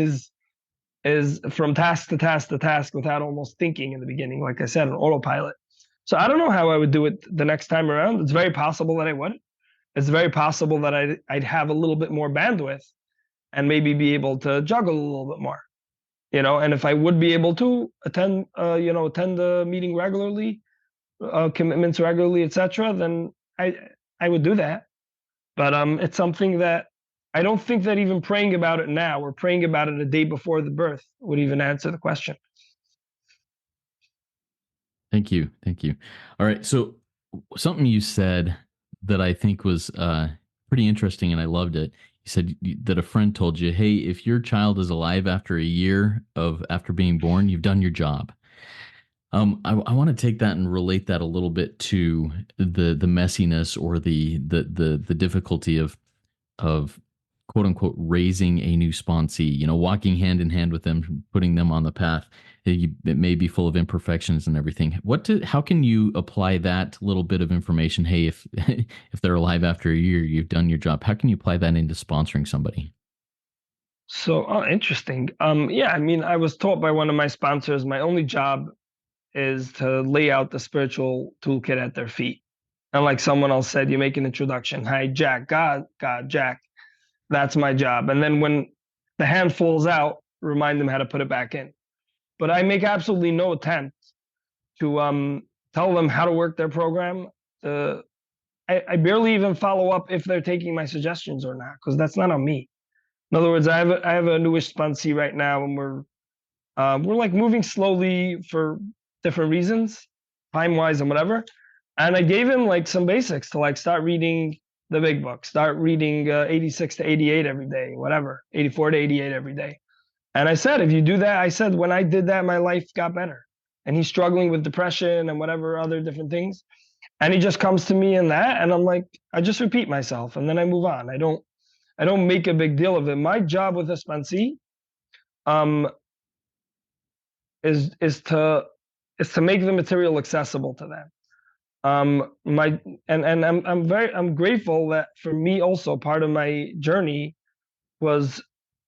is from task to task to task without almost thinking in the beginning. Like I said, an autopilot. So I don't know how I would do it the next time around. It's very possible that I would. It's very possible that I'd have a little bit more bandwidth and maybe be able to juggle a little bit more. And if I would be able to attend the meeting regularly, commitments regularly, etc., then I would do that. But it's something that I don't think that even praying about it now or praying about it a day before the birth would even answer the question. Thank you. Thank you. All right. So something you said that I think was pretty interesting and I loved it. You said that a friend told you, "Hey, if your child is alive after a year of after being born, you've done your job." I want to take that and relate that a little bit to the messiness or the difficulty of quote unquote raising a new sponsee, walking hand in hand with them, putting them on the path. It may be full of imperfections and everything. How can you apply that little bit of information? Hey, if if they're alive after a year, you've done your job. How can you apply that into sponsoring somebody? So, interesting. Yeah, I mean, I was taught by one of my sponsors, my only job is to lay out the spiritual toolkit at their feet. And like someone else said, you make an introduction. Hi, Jack. God, Jack. That's my job. And then when the hand falls out, remind them how to put it back in. But I make absolutely no attempt to tell them how to work their program. I barely even follow up if they're taking my suggestions or not, because that's not on me. In other words, I have a newish sponsee right now, and we're like moving slowly for different reasons, time wise and whatever. And I gave him like some basics to like start reading the big book, start reading 86 to 88 every day, whatever, 84 to 88 every day. And I said, if you do that, I said, when I did that, my life got better. And he's struggling with depression and whatever other different things. And he just comes to me in that, and I'm like, I just repeat myself, and then I move on. I don't make a big deal of it. My job with a sponsee, um, is to make the material accessible to them. My and I'm grateful that for me also part of my journey was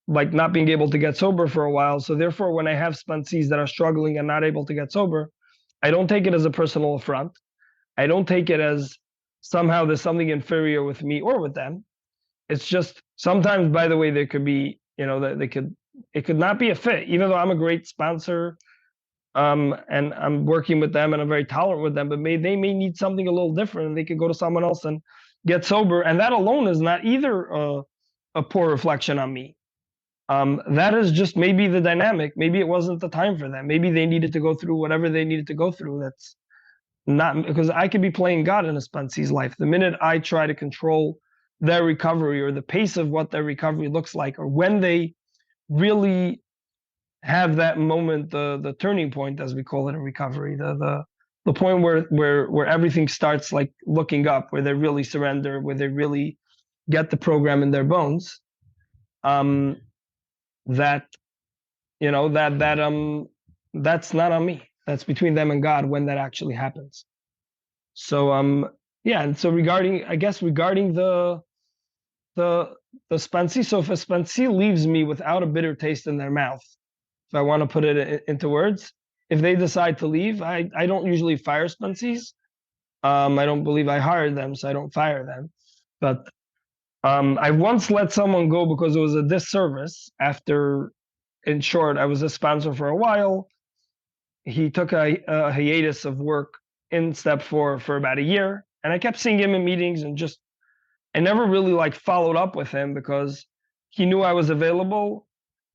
like not being able to get sober for a while. So therefore, when I have sponsees that are struggling and not able to get sober, I don't take it as a personal affront. I don't take it as somehow there's something inferior with me or with them. It's just sometimes, by the way, there could be, that it could not be a fit, even though I'm a great sponsor, and I'm working with them and I'm very tolerant with them, but they may need something a little different and they could go to someone else and get sober. And that alone is not either a poor reflection on me. That is just maybe the dynamic. Maybe it wasn't the time for them. Maybe they needed to go through whatever they needed to go through. That's not because I could be playing God in a sponsee's life. The minute I try to control their recovery or the pace of what their recovery looks like, or when they really have that moment, the turning point, as we call it in recovery, the point where everything starts like looking up, where they really surrender, where they really get the program in their bones. Um, that that's not on me. That's between them and God when that actually happens. So yeah, and so regarding the the sponsee, so if a sponsee leaves me without a bitter taste in their mouth, if I want to put it into words, if they decide to leave, I don't usually fire sponsees. I don't believe I hired them, so I don't fire them. But I once let someone go because it was a disservice. After, in short, I was a sponsor for a while. He took a hiatus of work in step 4 for about a year, and I kept seeing him in meetings and just I never really like followed up with him because he knew I was available.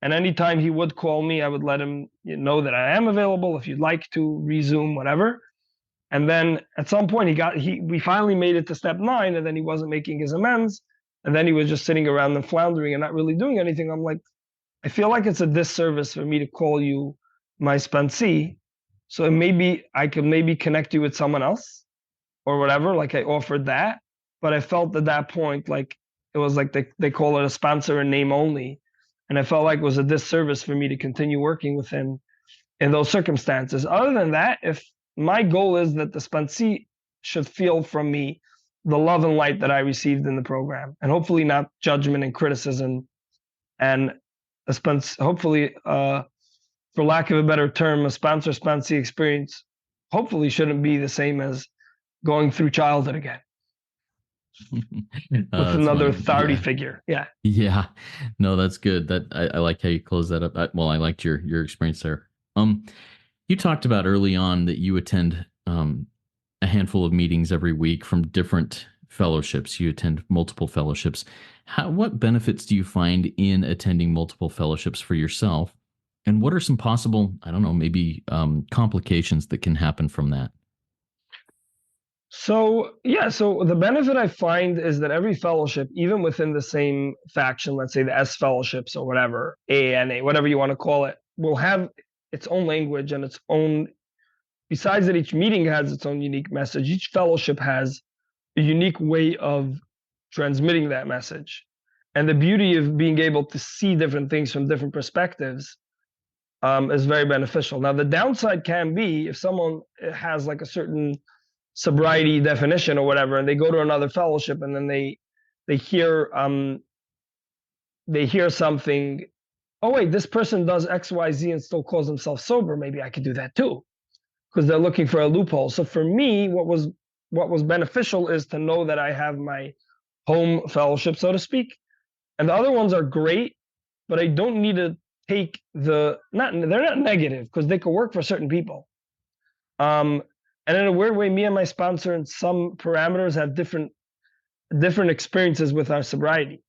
And anytime he would call me, I would let him know that I am available if you'd like to resume, whatever. And then at some point we finally made it to step 9, and then he wasn't making his amends. And then he was just sitting around and floundering and not really doing anything. I'm like, I feel like it's a disservice for me to call you my sponsee. So maybe I could maybe connect you with someone else or whatever. Like I offered that, but I felt at that point like it was like they call it a sponsor in name only, and I felt like it was a disservice for me to continue working with him in those circumstances. Other than that, if my goal is that the sponsee should feel from me the love and light that I received in the program, and hopefully not judgment and criticism, and hopefully, for lack of a better term, a sponsor sponsee experience hopefully shouldn't be the same as going through childhood again with That's another funny. authority figure. Yeah. Yeah, no, that's good. That I like how you close that up. Well, I liked your experience there. Um, you talked about early on that you attend a handful of meetings every week from different fellowships. You attend multiple fellowships. What benefits do you find in attending multiple fellowships for yourself? And what are some possible, I don't know, maybe complications that can happen from that? So yeah, so the benefit I find is that every fellowship, even within the same faction, let's say the S fellowships or whatever, ANA, whatever you want to call it, will have its own language and its own. Besides that, each meeting has its own unique message. Each fellowship has a unique way of transmitting that message, and the beauty of being able to see different things from different perspectives is very beneficial. Now, the downside can be if someone has like a certain sobriety definition or whatever, and they go to another fellowship and then they hear they hear something. Oh wait, this person does X, Y, Z and still calls themselves sober. Maybe I could do that too, because they're looking for a loophole. So for me, what was beneficial is to know that I have my home fellowship, so to speak, and the other ones are great, but I don't need to take the not they're not negative because they could work for certain people. Um, and in a weird way, me and my sponsor in some parameters have different experiences with our sobriety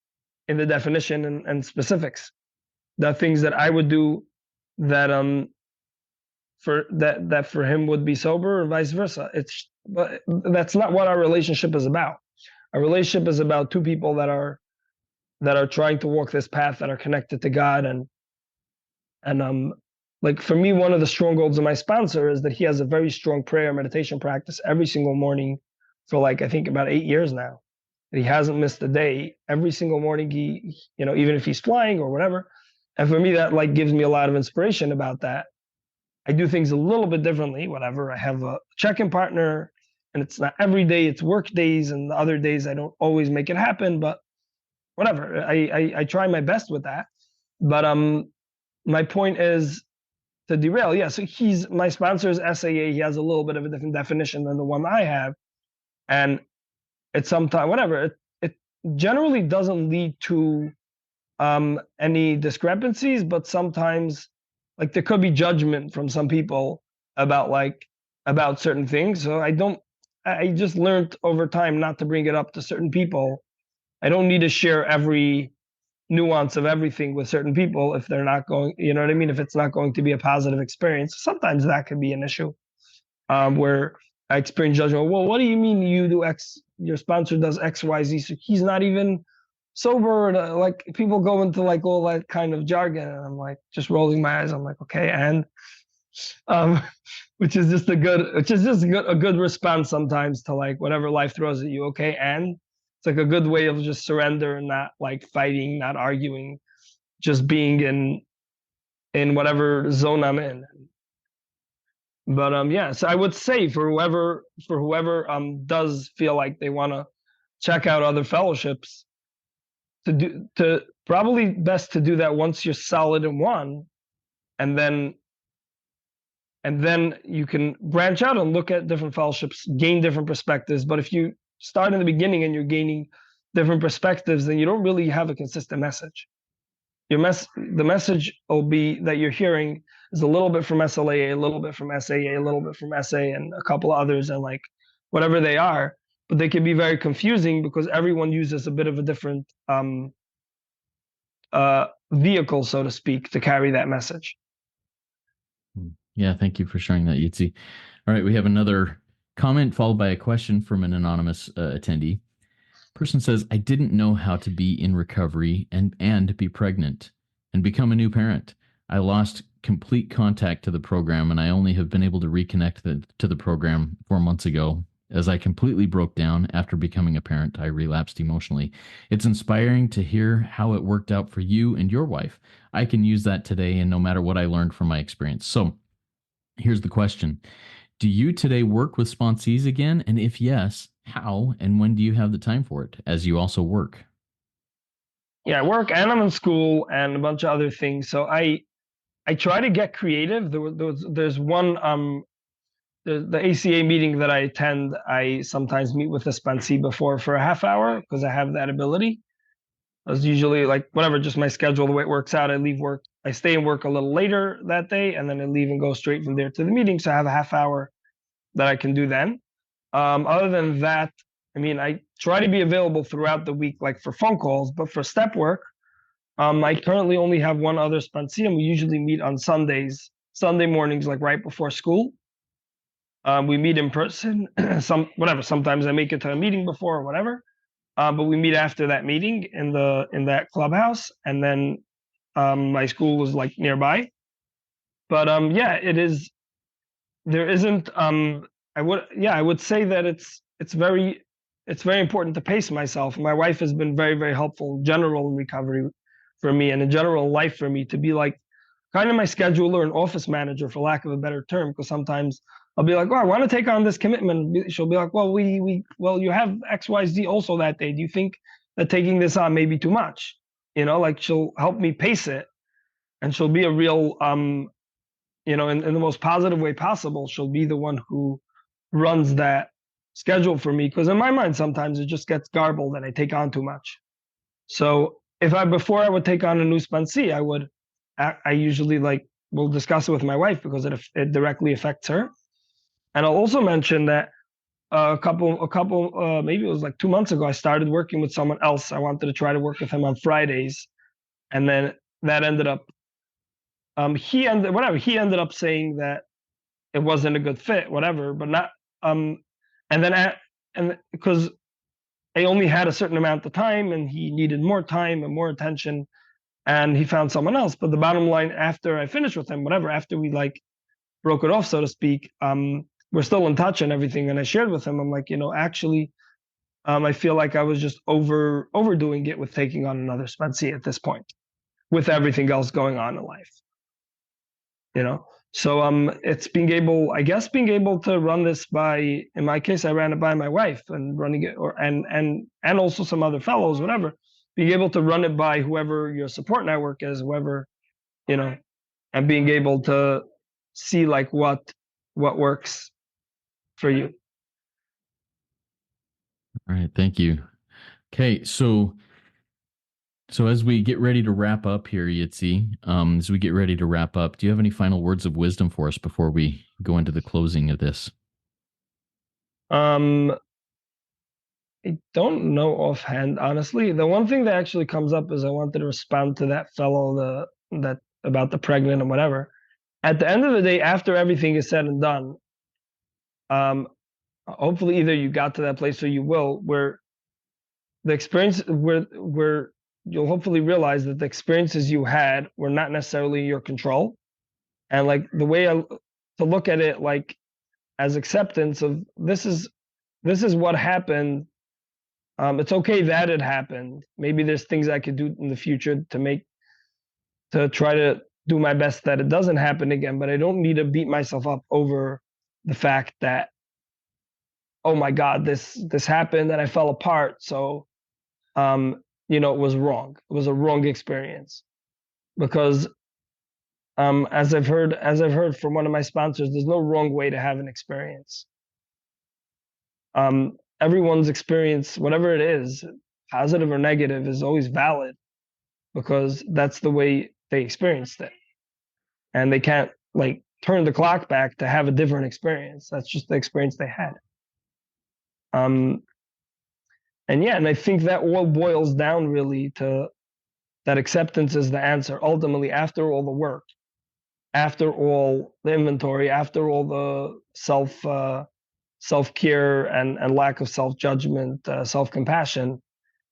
in the definition and specifics. The things that I would do that that for him would be sober, or vice versa. But that's not what our relationship is about. Our relationship is about two people that are trying to walk this path, that are connected to God, and like for me, one of the strongholds of my sponsor is that he has a very strong prayer meditation practice every single morning for like I think about 8 years now. He hasn't missed a day. Every single morning, even if he's flying or whatever. And for me, that like gives me a lot of inspiration about that. I do things a little bit differently. Whatever. I have a check-in partner, and it's not every day. It's work days, and the other days I don't always make it happen. But whatever. I try my best with that. But my point is to derail. Yeah. So he's my sponsor is SAA. He has a little bit of a different definition than the one I have, and it's sometimes whatever. It generally doesn't lead to any discrepancies, but sometimes like there could be judgment from some people about about certain things. So I just learned over time not to bring it up to certain people. I don't need to share every nuance of everything with certain people if they're not going, you know what I mean? If it's not going to be a positive experience, sometimes that could be an issue where I experience judgment. Well, what do you mean you do X? Your sponsor does X, Y, Z. So he's not even sober. Like people go into like all that kind of jargon, and I'm like just rolling my eyes. I'm like, okay, and um, which is just a good response sometimes to like whatever life throws at you. Okay, and it's like a good way of just surrender and not like fighting, not arguing, just being in whatever zone I'm in. But yeah, so I would say for whoever does feel like they want to check out other fellowships, to probably best to do that once you're solid in one, and then you can branch out and look at different fellowships, gain different perspectives. But if you start in the beginning and you're gaining different perspectives, then you don't really have a consistent message. The message will be that you're hearing is a little bit from SLAA, a little bit from SAA, a little bit from SA, and a couple of others, and like whatever they are. But they can be very confusing because everyone uses a bit of a different vehicle, so to speak, to carry that message. Yeah, thank you for sharing that, Yitzy. All right, we have another comment followed by a question from an anonymous attendee. Person says, I didn't know how to be in recovery and be pregnant and become a new parent. I lost complete contact to the program, and I only have been able to reconnect to the program 4 months ago. As I completely broke down after becoming a parent, I relapsed emotionally. It's inspiring to hear how it worked out for you and your wife. I can use that today, and no matter what I learned from my experience. So Here's the question. Do you today work with sponsees again? And if yes, how and when do you have the time for it as you also work? Yeah, I work and I'm in school and a bunch of other things. So I try to get creative. There's one the ACA meeting that I attend. I sometimes meet with a sponsee before for a half hour because I have that ability. I was usually like whatever, just my schedule, the way it works out. I leave work, I stay in work a little later that day, and then I leave and go straight from there to the meeting. So I have a half hour that I can do then. Other than that, I mean, I try to be available throughout the week, like for phone calls, but for step work, I currently only have one other sponsee, and we usually meet on Sundays, Sunday mornings, like right before school. We meet in person, some whatever. Sometimes I make it to a meeting before or whatever. But we meet after that meeting in that clubhouse, and then my school is like nearby. But yeah, it is. There isn't. I would say that it's very important to pace myself. My wife has been very very helpful in general in recovery for me and in general life for me to be like kind of my scheduler and office manager for lack of a better term, because sometimes I'll be like, oh, I want to take on this commitment. She'll be like, well, well, you have XYZ also that day. Do you think that taking this on may be too much? Like she'll help me pace it, and she'll be a real in the most positive way possible. She'll be the one who runs that schedule for me, because in my mind sometimes it just gets garbled and I take on too much. So if I before I would take on a new sponsee, I usually like will discuss it with my wife because it directly affects her. And I'll also mention that maybe it was like 2 months ago, I started working with someone else. I wanted to try to work with him on Fridays, and then that ended up he ended up saying that it wasn't a good fit, whatever, but not and then and because I only had a certain amount of time and he needed more time and more attention, and he found someone else. But the bottom line, after I finished with him, whatever, after we like broke it off, so to speak, we're still in touch and everything. And I shared with him, I'm like, actually, I feel like I was just overdoing it with taking on another sponsee at this point, with everything else going on in life. So it's being able to run this by, in my case, I ran it by my wife, and running it, or and also some other fellows, whatever. Being able to run it by whoever your support network is, whoever, you know, and being able to see like what works for you. All right, thank you. Okay, so as we get ready to wrap up here, Yitzi, as we get ready to wrap up, do you have any final words of wisdom for us before we go into the closing of this? Um, I don't know offhand, honestly. The one thing that actually comes up is I wanted to respond to that fellow that about the pregnant and whatever. At the end of the day, after everything is said and done, um, hopefully either you got to that place or you will, where the experience where you'll hopefully realize that the experiences you had were not necessarily your control, and like the way to look at it like as acceptance of this is what happened. It's okay that it happened. Maybe there's things I could do in the future to try to do my best that it doesn't happen again, but I don't need to beat myself up over the fact that, oh my god, this happened and I fell apart. So it was wrong. It was a wrong experience, because as I've heard from one of my sponsors, there's no wrong way to have an experience. Everyone's experience, whatever it is, positive or negative, is always valid, because that's the way they experienced it, and they can't like turn the clock back to have a different experience. That's just the experience they had. Um, and yeah, and I think that all boils down really to that acceptance is the answer. Ultimately, after all the work, after all the inventory, after all the self care and lack of self judgment, self compassion,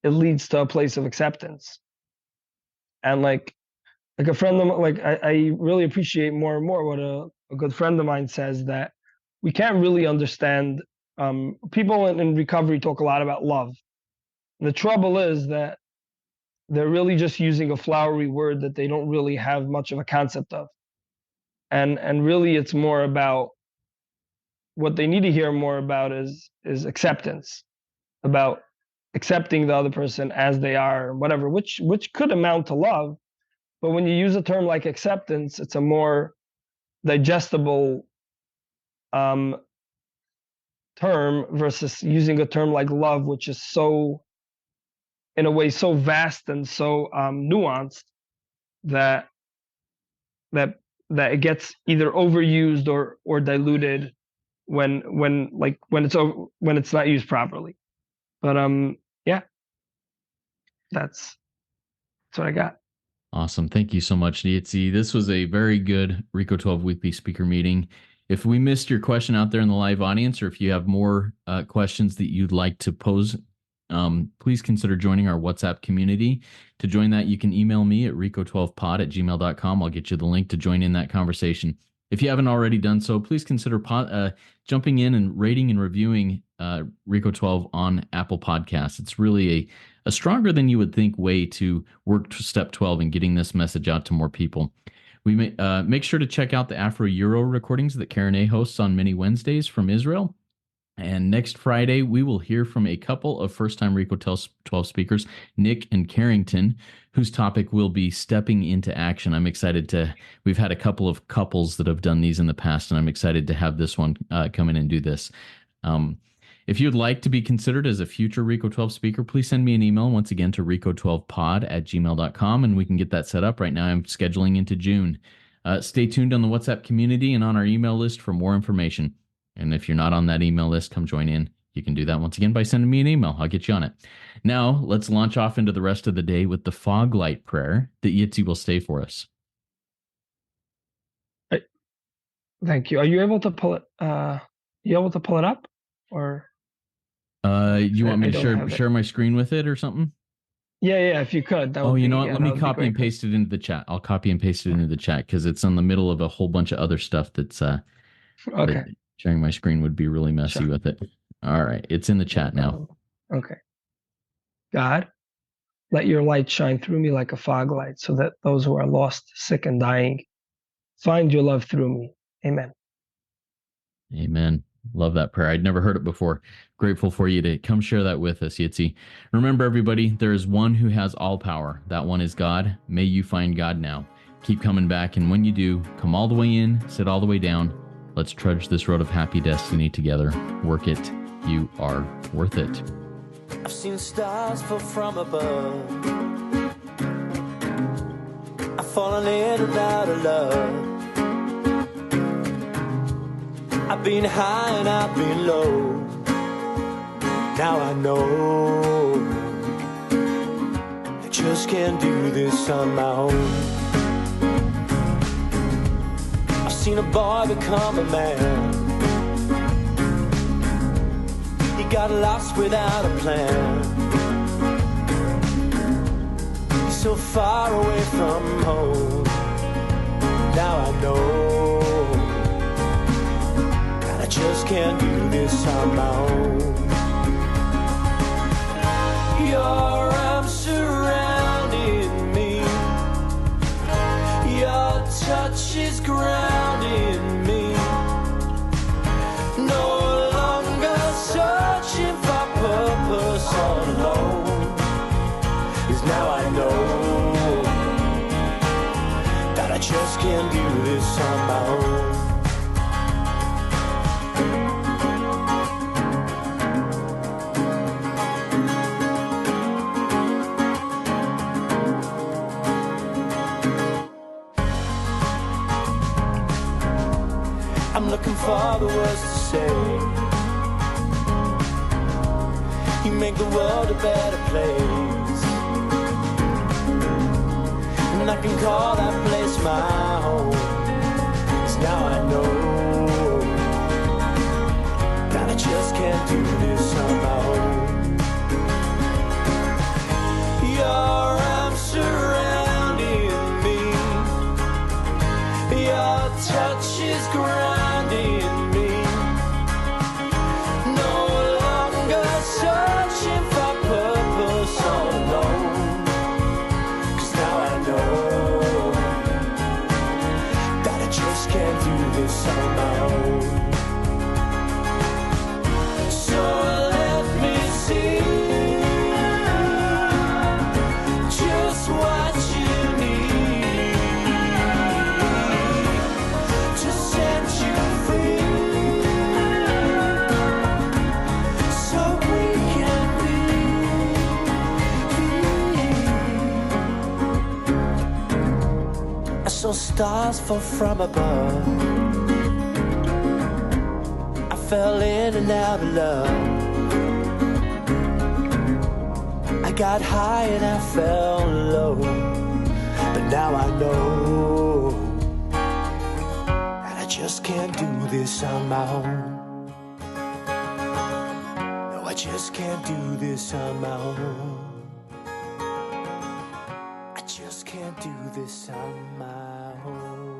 it leads to a place of acceptance. And like a friend of mine, like I really appreciate more and more what a good friend of mine says, that we can't really understand. People in recovery talk a lot about love. And the trouble is that they're really just using a flowery word that they don't really have much of a concept of. and really it's more about what they need to hear more about is acceptance, about accepting the other person as they are, whatever, which could amount to love. But when you use a term like acceptance, it's a more digestible term versus using a term like love, which is so, in a way, so vast and so nuanced that that that it gets either overused or diluted when it's not used properly. But yeah, that's what I got. Awesome. Thank you so much, Yitzy. This was a very good RECO12 weekly speaker meeting. If we missed your question out there in the live audience, or if you have more questions that you'd like to pose, please consider joining our WhatsApp community. To join that, you can email me at RECO12pod@gmail.com. I'll get you the link to join in that conversation. If you haven't already done so, please consider jumping in and rating and reviewing RECO12 on Apple Podcasts. It's really a stronger than you would think way to work to step 12 and getting this message out to more people. We make sure to check out the Afro-Euro recordings that Karen A hosts on many Wednesdays from Israel. And next Friday, we will hear from a couple of first-time RECO12 speakers, Nick and Carrington, whose topic will be stepping into action. I'm excited we've had a couple of couples that have done these in the past, and I'm excited to have this one come in and do this. If you'd like to be considered as a future RECO12 speaker, please send me an email once again to RECO12pod@gmail.com, and we can get that set up. Right now, I'm scheduling into June. Stay tuned on the WhatsApp community and on our email list for more information. And if you're not on that email list, come join in. You can do that once again by sending me an email. I'll get you on it. Now, let's launch off into the rest of the day with the fog light prayer that Yitzy will say for us. Thank you. Are you able to pull it? You able to pull it up, or? You want me to share my screen with it or something? Yeah. If you could, that would you know what? Let me copy and paste it into the chat. I'll copy and paste it into the chat because it's in the middle of a whole bunch of other stuff that's okay. That sharing my screen would be really messy with it. All right, it's in the chat now. Okay. God, let your light shine through me like a fog light, so that those who are lost, sick, and dying find your love through me. Amen. Amen. Love that prayer. I'd never heard it before. Grateful for you to come share that with us, Yitzy. Remember, everybody, there is one who has all power. That one is God. May you find God now. Keep coming back, and when you do, come all the way in, sit all the way down. Let's trudge this road of happy destiny together. Work it. You are worth it. I've seen stars fall from above. I've fallen in and out of love. I've been high and I've been low. Now I know I just can't do this on my own. I've seen a boy become a man. He got lost without a plan. He's so far away from home. Now I know that I just can't do this on my own. Your arms surrounding me. Your touch is grounding me. No longer searching for purpose all alone. 'Cause now I know that I just can't do this on my own. I'm looking for the words to say. You make the world a better place, and I can call that place my home. 'Cause now I know that I just can't do this on my own. Your arms surrounding me. Your touch is grounding me. No longer searching for purpose all alone. 'Cause now I know that I just can't stars fall from above. I fell in and out of love. I got high and I fell low, but now I know that I just can't do this on my own. No, I just can't do this on my own. I just can't do this on my own.